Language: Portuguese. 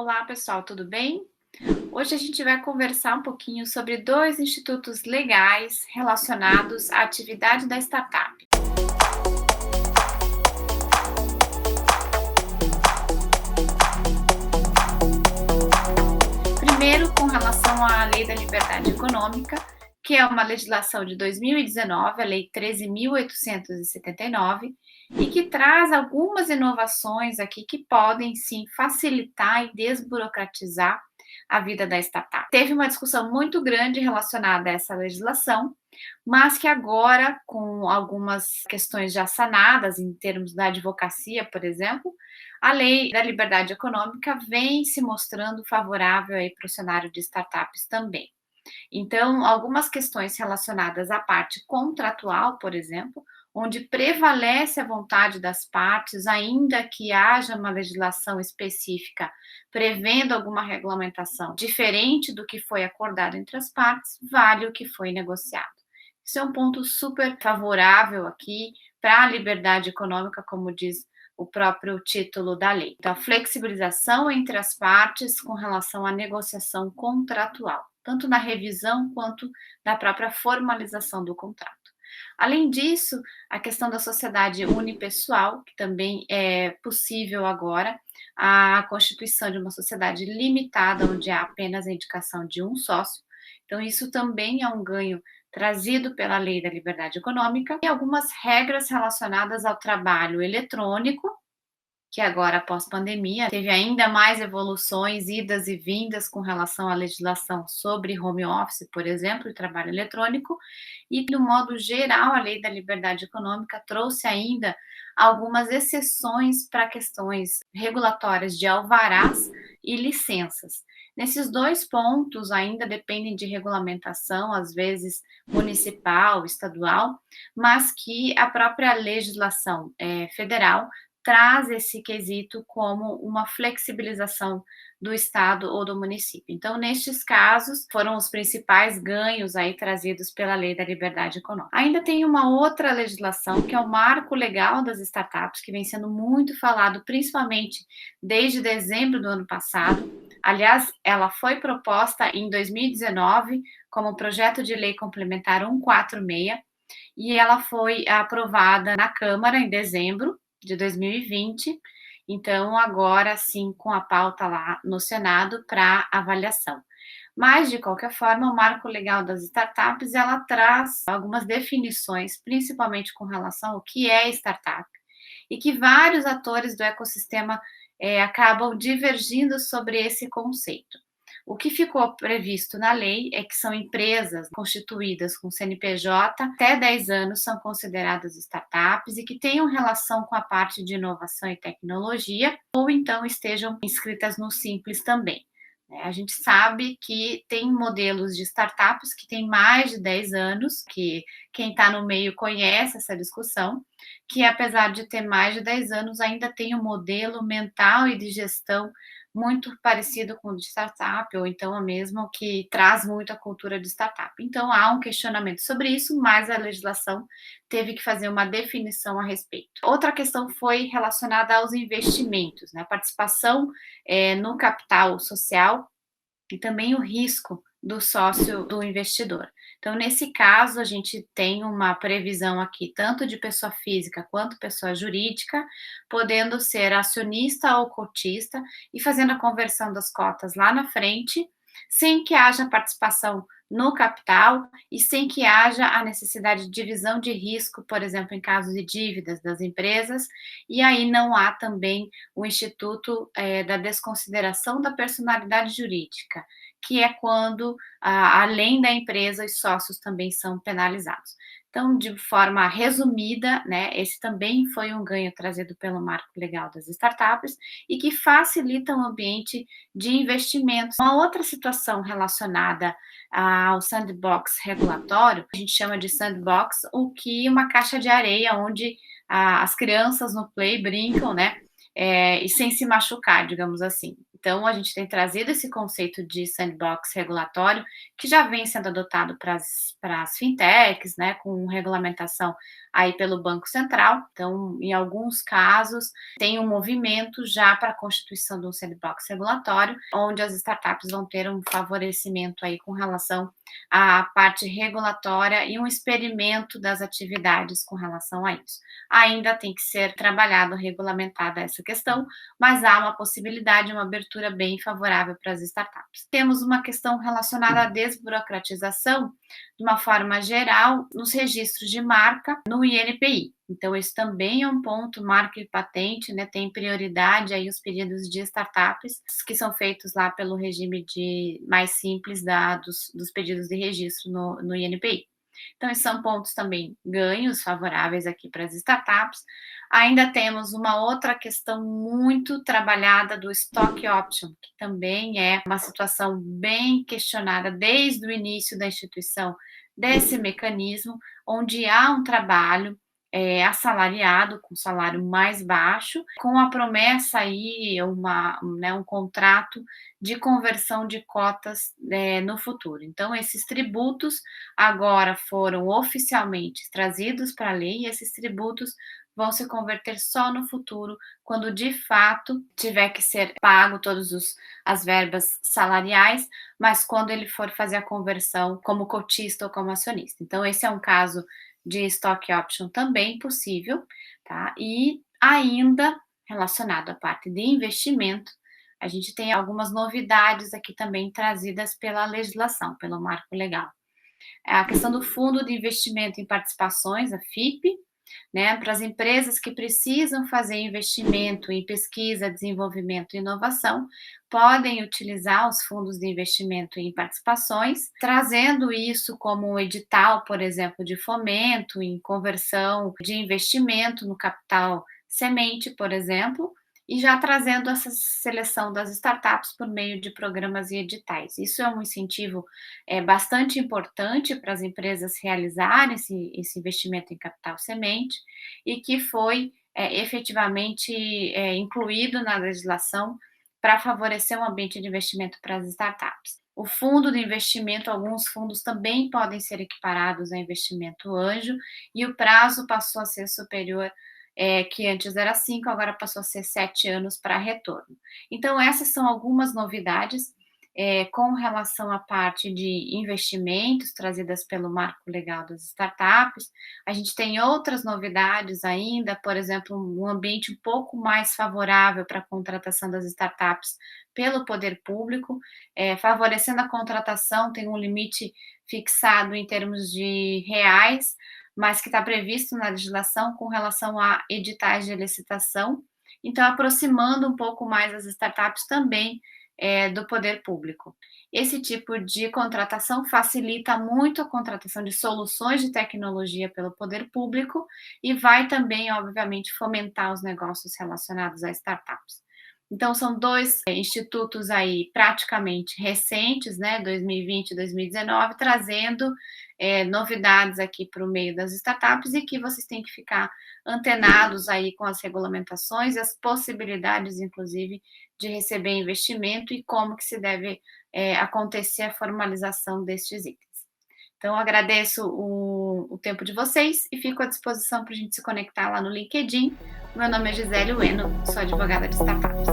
Olá, pessoal, tudo bem? Hoje a gente vai conversar um pouquinho sobre dois institutos legais relacionados à atividade da startup. Primeiro, com relação à Lei da Liberdade Econômica, que é uma legislação de 2019, a Lei 13.879, e que traz algumas inovações aqui que podem sim facilitar e desburocratizar a vida da startup. Teve uma discussão muito grande relacionada a essa legislação, mas que agora, com algumas questões já sanadas em termos da advocacia, por exemplo, a lei da liberdade econômica vem se mostrando favorável aí para o cenário de startups também. Então, algumas questões relacionadas à parte contratual, por exemplo, onde prevalece a vontade das partes, ainda que haja uma legislação específica prevendo alguma regulamentação diferente do que foi acordado entre as partes, vale o que foi negociado. Isso é um ponto super favorável aqui para a liberdade econômica, como diz o próprio título da lei. Então, a flexibilização entre as partes com relação à negociação contratual, tanto na revisão quanto na própria formalização do contrato. Além disso, a questão da sociedade unipessoal, que também é possível agora, a constituição de uma sociedade limitada, onde há apenas a indicação de um sócio. Então, isso também é um ganho trazido pela Lei da Liberdade Econômica, e algumas regras relacionadas ao trabalho eletrônico, que agora, após pandemia, teve ainda mais evoluções, idas e vindas com relação à legislação sobre home office, por exemplo, e trabalho eletrônico, e, de um modo geral, a Lei da Liberdade Econômica trouxe ainda algumas exceções para questões regulatórias de alvarás e licenças. Nesses dois pontos ainda dependem de regulamentação, às vezes municipal, estadual, mas que a própria legislação federal traz esse quesito como uma flexibilização do estado ou do município. Então, nestes casos, foram os principais ganhos aí trazidos pela Lei da Liberdade Econômica. Ainda tem uma outra legislação, que é o Marco Legal das Startups, que vem sendo muito falado, principalmente desde dezembro do ano passado. Aliás, ela foi proposta em 2019 como projeto de lei complementar 146, e ela foi aprovada na Câmara em dezembro de 2020, então agora sim com a pauta lá no Senado para avaliação. Mas, de qualquer forma, o Marco Legal das Startups, ela traz algumas definições, principalmente com relação ao que é startup, e que vários atores do ecossistema acabam divergindo sobre esse conceito. O que ficou previsto na lei é que são empresas constituídas com CNPJ até 10 anos são consideradas startups e que tenham relação com a parte de inovação e tecnologia, ou então estejam inscritas no Simples também. A gente sabe que tem modelos de startups que têm mais de 10 anos, que quem está no meio conhece essa discussão, que apesar de ter mais de 10 anos, ainda tem um modelo mental e de gestão muito parecido com o de startup, ou então mesmo que traz muito a cultura de startup. Então, há um questionamento sobre isso, mas a legislação teve que fazer uma definição a respeito. Outra questão foi relacionada aos investimentos, né? A participação no capital social e também o risco do sócio do investidor. Então, nesse caso, a gente tem uma previsão aqui, tanto de pessoa física quanto pessoa jurídica, podendo ser acionista ou cotista e fazendo a conversão das cotas lá na frente, sem que haja participação no capital e sem que haja a necessidade de divisão de risco, por exemplo, em casos de dívidas das empresas, e aí não há também o instituto da desconsideração da personalidade jurídica, que é quando, além da empresa, os sócios também são penalizados. Então, de forma resumida, né, esse também foi um ganho trazido pelo Marco Legal das Startups e que facilita o ambiente de investimentos. Uma outra situação relacionada ao sandbox regulatório, a gente chama de sandbox, o que uma caixa de areia onde as crianças no play brincam, né, e sem se machucar, digamos assim. Então, a gente tem trazido esse conceito de sandbox regulatório, que já vem sendo adotado para as fintechs, né, com regulamentação aí pelo Banco Central. Então, em alguns casos, tem um movimento já para a constituição de um sandbox regulatório, onde as startups vão ter um favorecimento aí com relação à parte regulatória e um experimento das atividades com relação a isso. Ainda tem que ser trabalhado, regulamentada essa questão, mas há uma possibilidade, uma abertura bem favorável para as startups. Temos uma questão relacionada à desburocratização, de uma forma geral, nos registros de marca no INPI. Então, esse também é um ponto, marca e patente, né, tem prioridade aí os pedidos de startups que são feitos lá pelo regime de mais simples dos pedidos de registro no INPI. Então, esses são pontos também ganhos favoráveis aqui para as startups. Ainda temos uma outra questão muito trabalhada do stock option, que também é uma situação bem questionada desde o início da instituição desse mecanismo, onde há um trabalho assalariado, com salário mais baixo, com a promessa aí, um contrato de conversão de cotas no futuro. Então, esses tributos agora foram oficialmente trazidos para a lei, e esses tributos vão se converter só no futuro, quando de fato tiver que ser pago todas as verbas salariais, mas quando ele for fazer a conversão como cotista ou como acionista. Então, esse é um caso de stock option também possível, tá? E ainda relacionado à parte de investimento, a gente tem algumas novidades aqui também trazidas pela legislação, pelo marco legal. A questão do Fundo de Investimento em Participações, a FIP, né, para as empresas que precisam fazer investimento em pesquisa, desenvolvimento e inovação, podem utilizar os fundos de investimento em participações, trazendo isso como um edital, por exemplo, de fomento em conversão de investimento no capital semente, por exemplo, e já trazendo essa seleção das startups por meio de programas e editais. Isso é um incentivo bastante importante para as empresas realizarem esse investimento em capital semente e que foi efetivamente incluído na legislação para favorecer um ambiente de investimento para as startups. O fundo de investimento, alguns fundos também podem ser equiparados a investimento anjo, e o prazo passou a ser superior, que antes era 5, agora passou a ser 7 anos para retorno. Então, essas são algumas novidades com relação à parte de investimentos trazidas pelo marco legal das startups. A gente tem outras novidades ainda, por exemplo, um ambiente um pouco mais favorável para a contratação das startups pelo poder público, favorecendo a contratação, tem um limite fixado em termos de reais, mas que está previsto na legislação com relação a editais de licitação, então aproximando um pouco mais as startups também do poder público. Esse tipo de contratação facilita muito a contratação de soluções de tecnologia pelo poder público e vai também, obviamente, fomentar os negócios relacionados a startups. Então, são dois institutos aí praticamente recentes, né, 2020 e 2019, trazendo novidades aqui para o meio das startups e que vocês têm que ficar antenados aí com as regulamentações e as possibilidades, inclusive, de receber investimento e como que se deve acontecer a formalização destes itens. Então, agradeço o tempo de vocês e fico à disposição para a gente se conectar lá no LinkedIn. Meu nome é Gisele Ueno, sou advogada de startups.